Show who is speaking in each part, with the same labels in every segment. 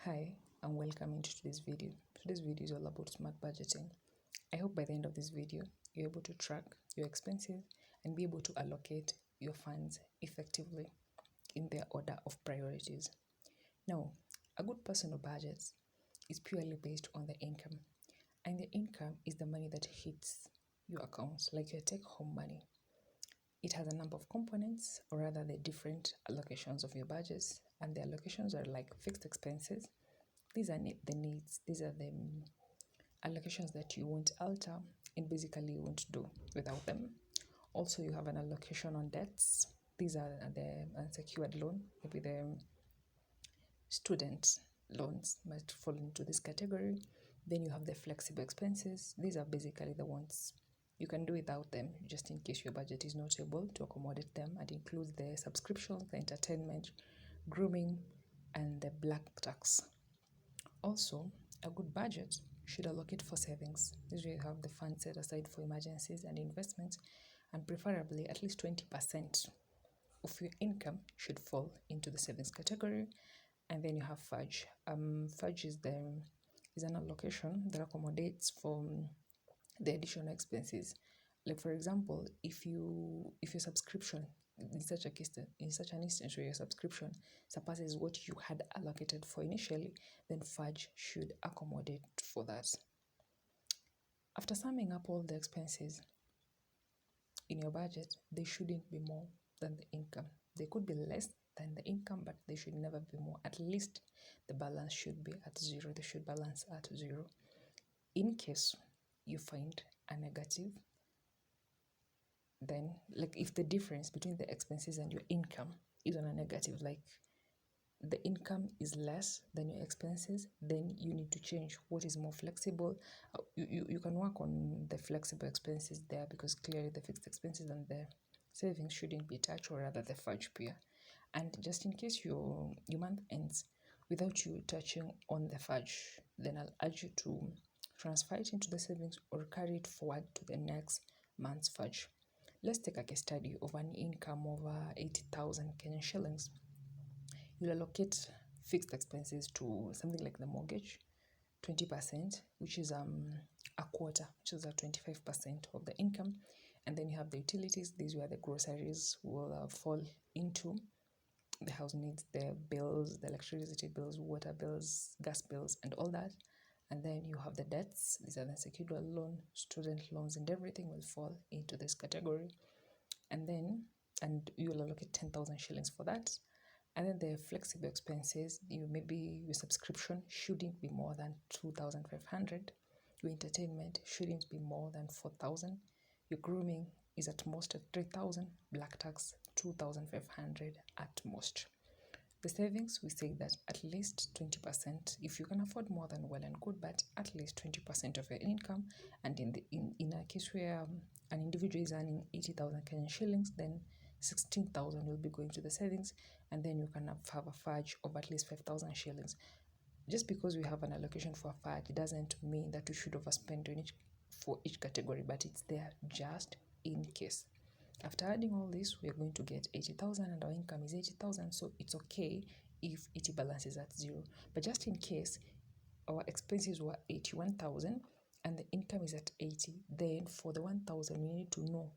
Speaker 1: Hi and welcome into today's video. Today's video is all about smart budgeting. I hope by the end of this video, you're able to track your expenses and be able to allocate your funds effectively in their order of priorities. Now, a good personal budget is purely based on the income, and the income is the money that hits your accounts, like your take-home money. It has a number of components, or rather the different allocations of your budgets, and the allocations are like fixed expenses. These are the needs. These are the allocations that you won't alter and basically you won't do without them. Also, you have an allocation on debts. These are the unsecured loan. Maybe the student loans might fall into this category. Then you have the flexible expenses. These are basically the ones you can do without them, just in case your budget is not able to accommodate them, and includes the subscriptions, the entertainment, grooming, and the black tax. Also, a good budget should allocate for savings. This way you have the funds set aside for emergencies and investments, and preferably at least 20% of your income should fall into the savings category. And then you have fudge. Fudge is an allocation that accommodates for the additional expenses. Like for example, if your subscription in such an instance where your subscription surpasses what you had allocated for initially, then fudge should accommodate for that. After summing up all the expenses in your budget, they shouldn't be more than the income. They could be less than the income, but they should never be more. At least the balance should be at zero. They should balance at zero. In case you find a negative, then like if the difference between the expenses and your income is on a negative, like the income is less than your expenses, then you need to change what is more flexible. You can work on the flexible expenses there, because clearly the fixed expenses and the savings shouldn't be touched, or rather the fudge pair. And just in case your month ends without you touching on the fudge, then I'll urge you to transfer it into the savings or carry it forward to the next month's fudge. Let's take a case study of an income of 80,000 Kenyan shillings. You'll allocate fixed expenses to something like the mortgage, 20%, which is a quarter, which is 25% of the income. And then you have the utilities. These where the groceries will fall into. The house needs, the bills, the electricity bills, water bills, gas bills, and all that. And then you have the debts. These are the secured loan, student loans, and everything will fall into this category. And you'll allocate 10,000 shillings for that. And then the flexible expenses, maybe your subscription shouldn't be more than 2,500. Your entertainment shouldn't be more than 4,000. Your grooming is at most at 3,000. Black tax 2,500 at most. The savings, we say that at least 20%. If you can afford more, than well and good, but at least 20% of your income. And in a case where an individual is earning 80,000 Kenyan shillings, then 16,000 will be going to the savings, and then you can have a fudge of at least 5,000 shillings. Just because we have an allocation for a fudge, it doesn't mean that we should overspend for each category, but it's there just in case. After adding all this, we are going to get 80,000, and our income is 80,000, so it's okay if it balances at zero. But just in case our expenses were 81,000 and the income is at 80, then for the 1,000 we need to know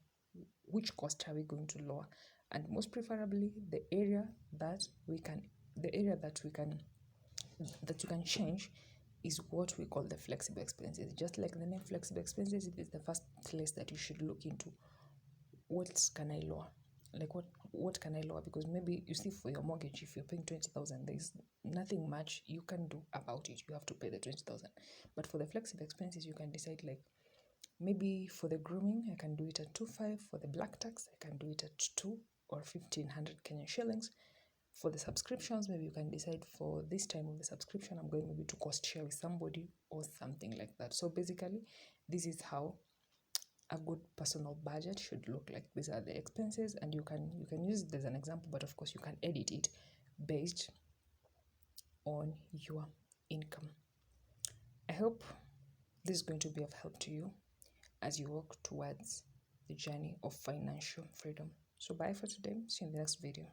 Speaker 1: which cost are we going to lower, and most preferably the area that we can change is what we call the flexible expenses. Just like the name flexible expenses, it is the first place that you should look into. What can I lower? Like what can I lower? Because maybe you see, for your mortgage, if you're paying 20,000, there's nothing much you can do about it. You have to pay the 20,000. But for the flexible expenses, you can decide, like maybe for the grooming, I can do it at 2,500. For the black tax, I can do it at 2 or 1,500 Kenyan shillings. For the subscriptions, maybe you can decide, for this time of the subscription, I'm going maybe to cost share with somebody or something like that. So basically, this is how a good personal budget should look like. These are the expenses, and you can use it as an example, but of course you can edit it based on your income. I hope this is going to be of help to you as you walk towards the journey of financial freedom. So bye for today. See you in the next video.